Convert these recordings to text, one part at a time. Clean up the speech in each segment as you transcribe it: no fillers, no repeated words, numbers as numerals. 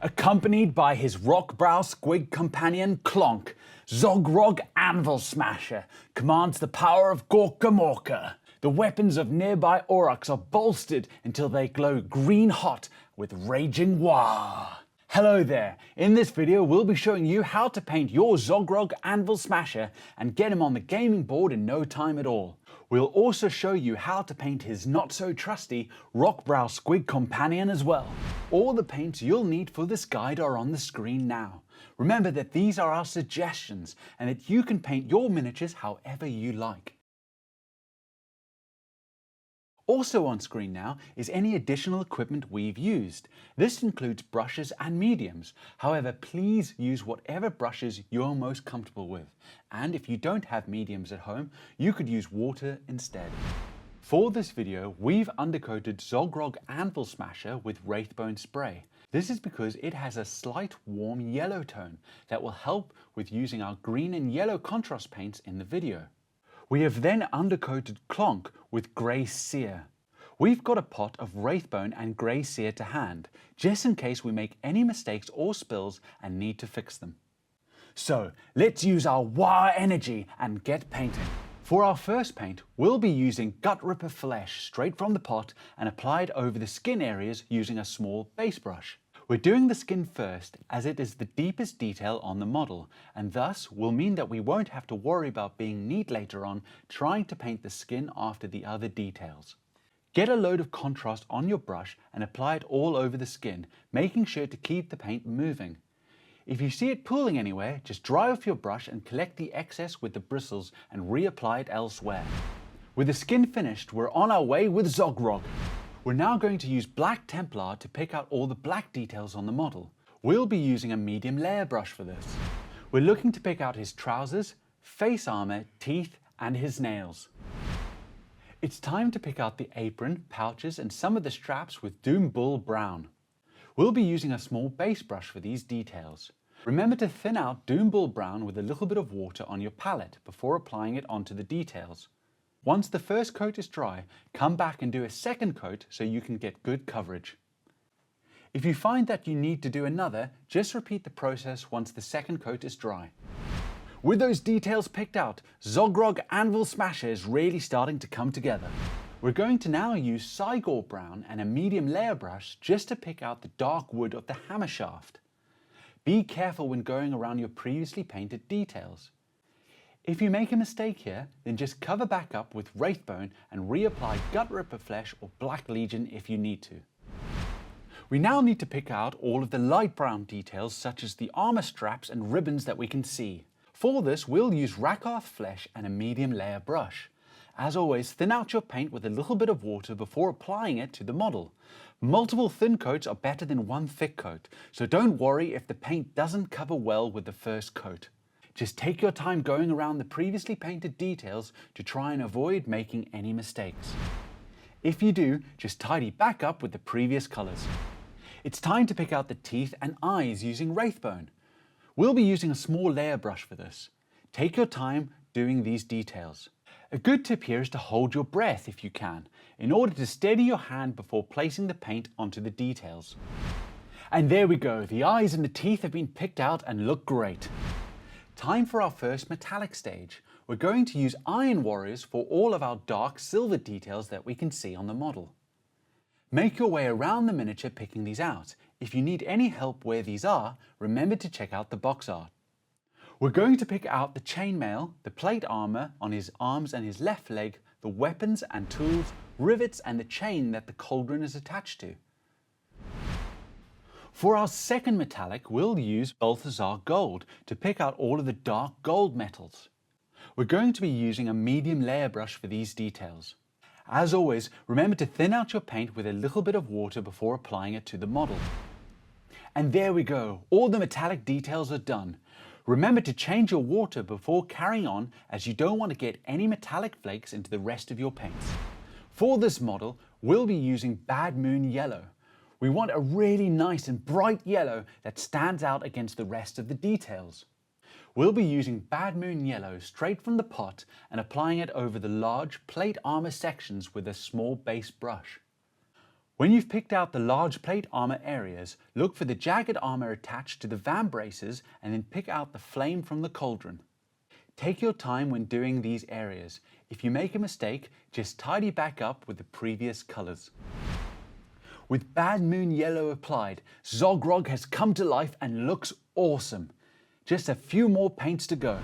Accompanied by his rock-brow squig companion Clonk, Zogrog Anvil Smasher commands the power of Gorka Morka. The weapons of nearby Aurochs are bolstered until they glow green hot with raging wah. Hello there, in this video we'll be showing you how to paint your Zogrog Anvil Smasher and get him on the gaming board in no time at all. We'll also show you how to paint his not so trusty Rockbrow Squig companion as well. All the paints you'll need for this guide are on the screen now. Remember that these are our suggestions and that you can paint your miniatures however you like. Also on screen now is any additional equipment we've used. This includes brushes and mediums. However, please use whatever brushes you're most comfortable with. And if you don't have mediums at home, you could use water instead. For this video, we've undercoated Zogrog Anvil Smasher with Wraithbone spray. This is because it has a slight warm yellow tone that will help with using our green and yellow contrast paints in the video. We have then undercoated Clonk with Grey Sear. We've got a pot of Wraithbone and Grey Sear to hand, just in case we make any mistakes or spills and need to fix them. So let's use our WAH energy and get painting. For our first paint, we'll be using Gutripper Flesh straight from the pot and apply it over the skin areas using a small base brush. We're doing the skin first as it is the deepest detail on the model and thus will mean that we won't have to worry about being neat later on trying to paint the skin after the other details. Get a load of contrast on your brush and apply it all over the skin, making sure to keep the paint moving. If you see it pooling anywhere, just dry off your brush and collect the excess with the bristles and reapply it elsewhere. With the skin finished, we're on our way with Zogrog. We're now going to use Black Templar to pick out all the black details on the model. We'll be using a medium layer brush for this. We're looking to pick out his trousers, face armor, teeth, and his nails. It's time to pick out the apron, pouches, and some of the straps with Doom Bull Brown. We'll be using a small base brush for these details. Remember to thin out Doom Bull Brown with a little bit of water on your palette before applying it onto the details. Once the first coat is dry, come back and do a second coat so you can get good coverage. If you find that you need to do another, just repeat the process once the second coat is dry. With those details picked out, Zogrog Anvil Smasher is really starting to come together. We're going to now use Cygor Brown and a medium layer brush just to pick out the dark wood of the hammer shaft. Be careful when going around your previously painted details. If you make a mistake here, then just cover back up with Wraithbone and reapply Gutripper Flesh or Black Legion if you need to. We now need to pick out all of the light brown details such as the armor straps and ribbons that we can see. For this, we'll use Rakarth Flesh and a medium layer brush. As always, thin out your paint with a little bit of water before applying it to the model. Multiple thin coats are better than one thick coat, so don't worry if the paint doesn't cover well with the first coat. Just take your time going around the previously painted details to try and avoid making any mistakes. If you do, just tidy back up with the previous colours. It's time to pick out the teeth and eyes using Wraithbone. We'll be using a small layer brush for this. Take your time doing these details. A good tip here is to hold your breath if you can, in order to steady your hand before placing the paint onto the details. And there we go, the eyes and the teeth have been picked out and look great. Time for our first metallic stage. We're going to use Iron Warriors for all of our dark silver details that we can see on the model. Make your way around the miniature picking these out. If you need any help where these are, remember to check out the box art. We're going to pick out the chainmail, the plate armor on his arms and his left leg, the weapons and tools, rivets and the chain that the cauldron is attached to. For our second metallic, we'll use Balthazar Gold to pick out all of the dark gold metals. We're going to be using a medium layer brush for these details. As always, remember to thin out your paint with a little bit of water before applying it to the model. And there we go, all the metallic details are done. Remember to change your water before carrying on as you don't want to get any metallic flakes into the rest of your paints. For this model, we'll be using Bad Moon Yellow. We want a really nice and bright yellow that stands out against the rest of the details. We'll be using Bad Moon Yellow straight from the pot and applying it over the large plate armor sections with a small base brush. When you've picked out the large plate armor areas, look for the jagged armor attached to the vambraces and then pick out the flame from the cauldron. Take your time when doing these areas. If you make a mistake, just tidy back up with the previous colors. With Bad Moon Yellow applied, Zogrog has come to life and looks awesome. Just a few more paints to go.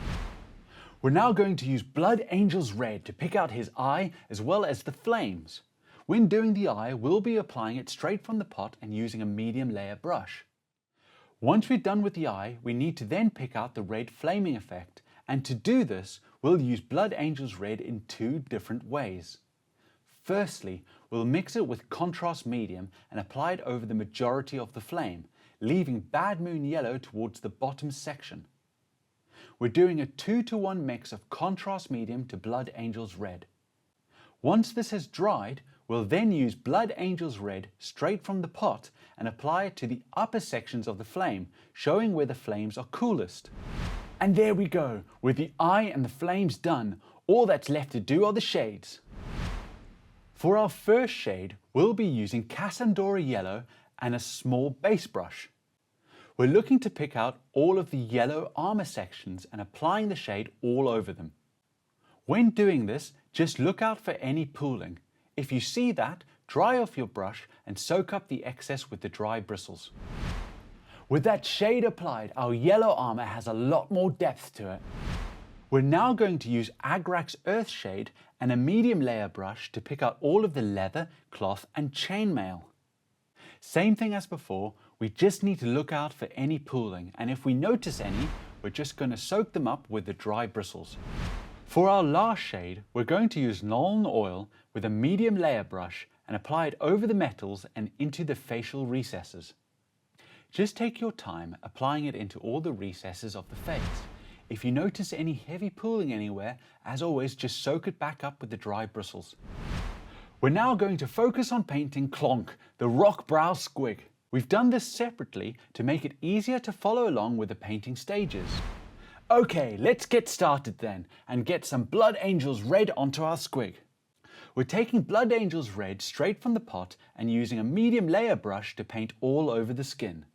We're now going to use Blood Angel's Red to pick out his eye as well as the flames. When doing the eye, we'll be applying it straight from the pot and using a medium layer brush. Once we're done with the eye, we need to then pick out the red flaming effect, and to do this, we'll use Blood Angel's Red in two different ways. Firstly, we'll mix it with contrast medium and apply it over the majority of the flame, leaving Bad Moon Yellow towards the bottom section. We're doing a 2-to-1 mix of contrast medium to Blood Angel's Red. Once this has dried, we'll then use Blood Angel's Red straight from the pot and apply it to the upper sections of the flame, showing where the flames are coolest. And there we go, with the eye and the flames done, all that's left to do are the shades. For our first shade, we'll be using Cassandora Yellow and a small base brush. We're looking to pick out all of the yellow armor sections and applying the shade all over them. When doing this, just look out for any pooling. If you see that, dry off your brush and soak up the excess with the dry bristles. With that shade applied, our yellow armor has a lot more depth to it. We're now going to use Agrax Earth Shade and a medium layer brush to pick out all of the leather, cloth and chainmail. Same thing as before, we just need to look out for any pooling, and if we notice any, we're just going to soak them up with the dry bristles. For our last shade, we're going to use Nuln Oil with a medium layer brush and apply it over the metals and into the facial recesses. Just take your time applying it into all the recesses of the face. If you notice any heavy pooling anywhere, as always, just soak it back up with the dry bristles. We're now going to focus on painting Clonk, the rock brow squig. We've done this separately to make it easier to follow along with the painting stages. Okay, let's get started then and get some Blood Angel's Red onto our squig. We're taking Blood Angel's Red straight from the pot and using a medium layer brush to paint all over the skin.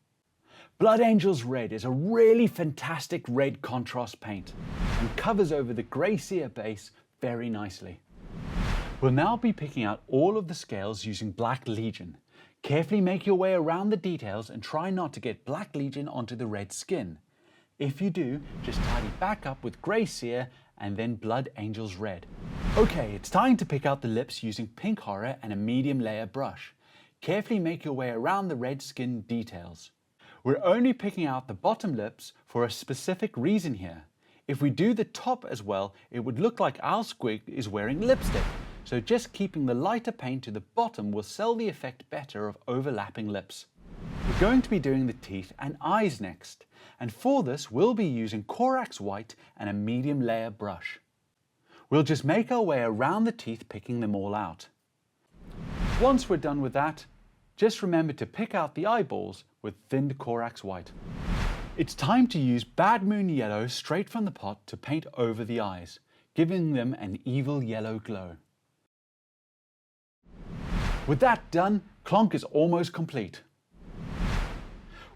Blood Angel's Red is a really fantastic red contrast paint and covers over the grey seer base very nicely. We'll now be picking out all of the scales using Black Legion. Carefully make your way around the details and try not to get Black Legion onto the red skin. If you do, just tidy back up with Grey Seer and then Blood Angel's Red. Okay, it's time to pick out the lips using Pink Horror and a medium layer brush. Carefully make your way around the red skin details. We're only picking out the bottom lips for a specific reason here. If we do the top as well, it would look like our squig is wearing lipstick. So just keeping the lighter paint to the bottom will sell the effect better of overlapping lips. We're going to be doing the teeth and eyes next. And for this, we'll be using Corax White and a medium layer brush. We'll just make our way around the teeth, picking them all out. Once we're done with that, just remember to pick out the eyeballs with thinned Corax White. It's time to use Bad Moon Yellow straight from the pot to paint over the eyes, giving them an evil yellow glow. With that done, Clonk is almost complete.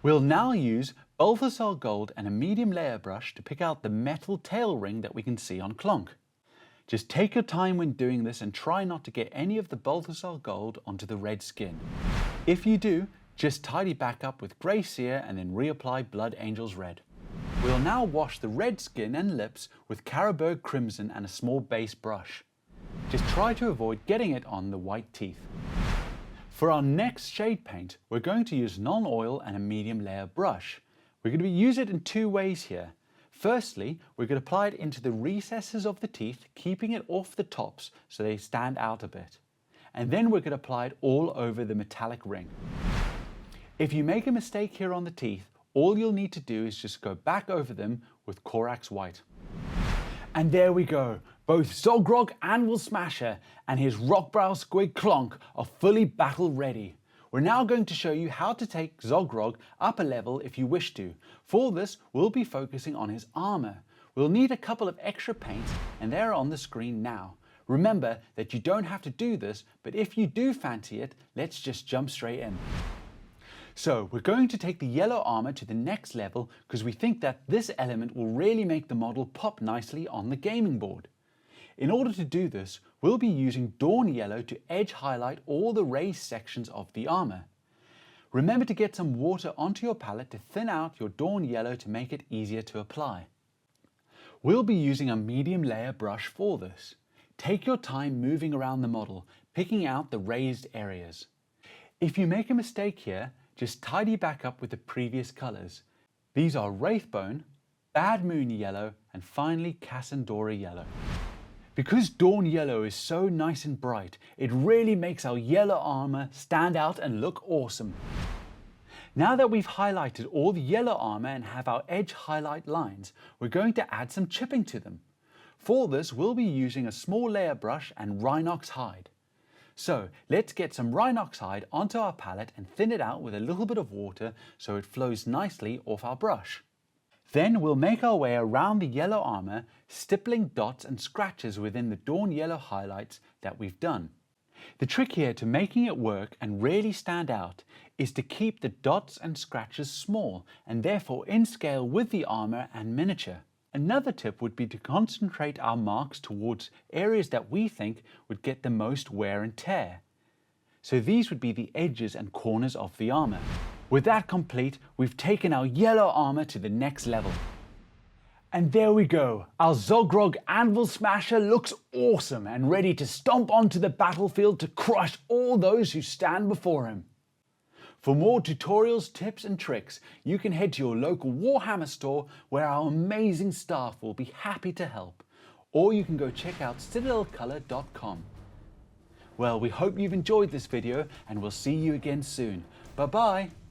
We'll now use Balthasar Gold and a medium layer brush to pick out the metal tail ring that we can see on Clonk. Just take your time when doing this and try not to get any of the Balthasar Gold onto the red skin. If you do, just tidy back up with Grey Seer and then reapply Blood Angel's Red. We'll now wash the red skin and lips with Carroburg Crimson and a small base brush. Just try to avoid getting it on the white teeth. For our next shade paint, we're going to use Nuln Oil and a medium layer brush. We're going to use it in two ways here. Firstly, we're going to apply it into the recesses of the teeth, keeping it off the tops so they stand out a bit. And then we're going to apply it all over the metallic ring. If you make a mistake here on the teeth, all you'll need to do is just go back over them with Corax White. And there we go. Both Zogrog and Will Smasher and his Rockbrow Squig Clonk are fully battle ready. We're now going to show you how to take Zogrog up a level if you wish to. For this, we'll be focusing on his armor. We'll need a couple of extra paints and they're on the screen now. Remember that you don't have to do this, but if you do fancy it, let's just jump straight in. So we're going to take the yellow armor to the next level because we think that this element will really make the model pop nicely on the gaming board. In order to do this, we'll be using Dawn Yellow to edge highlight all the raised sections of the armor. Remember to get some water onto your palette to thin out your Dawn Yellow to make it easier to apply. We'll be using a medium layer brush for this. Take your time moving around the model, picking out the raised areas. If you make a mistake here, just tidy back up with the previous colors. These are Wraithbone, Bad Moon Yellow, and finally Cassandora Yellow. Because Dawn Yellow is so nice and bright, it really makes our yellow armor stand out and look awesome. Now that we've highlighted all the yellow armor and have our edge highlight lines, we're going to add some chipping to them. For this, we'll be using a small layer brush and Rhinox hide. So let's get some Rhinox hide onto our palette and thin it out with a little bit of water so it flows nicely off our brush. Then we'll make our way around the yellow armor, stippling dots and scratches within the Dawn Yellow highlights that we've done. The trick here to making it work and really stand out is to keep the dots and scratches small and therefore in scale with the armor and miniature. Another tip would be to concentrate our marks towards areas that we think would get the most wear and tear. So these would be the edges and corners of the armor. With that complete, we've taken our yellow armor to the next level. And there we go, our Zogrog Anvil Smasher looks awesome and ready to stomp onto the battlefield to crush all those who stand before him. For more tutorials, tips and tricks, you can head to your local Warhammer store where our amazing staff will be happy to help. Or you can go check out citadelcolor.com. Well, we hope you've enjoyed this video and we'll see you again soon. Bye bye!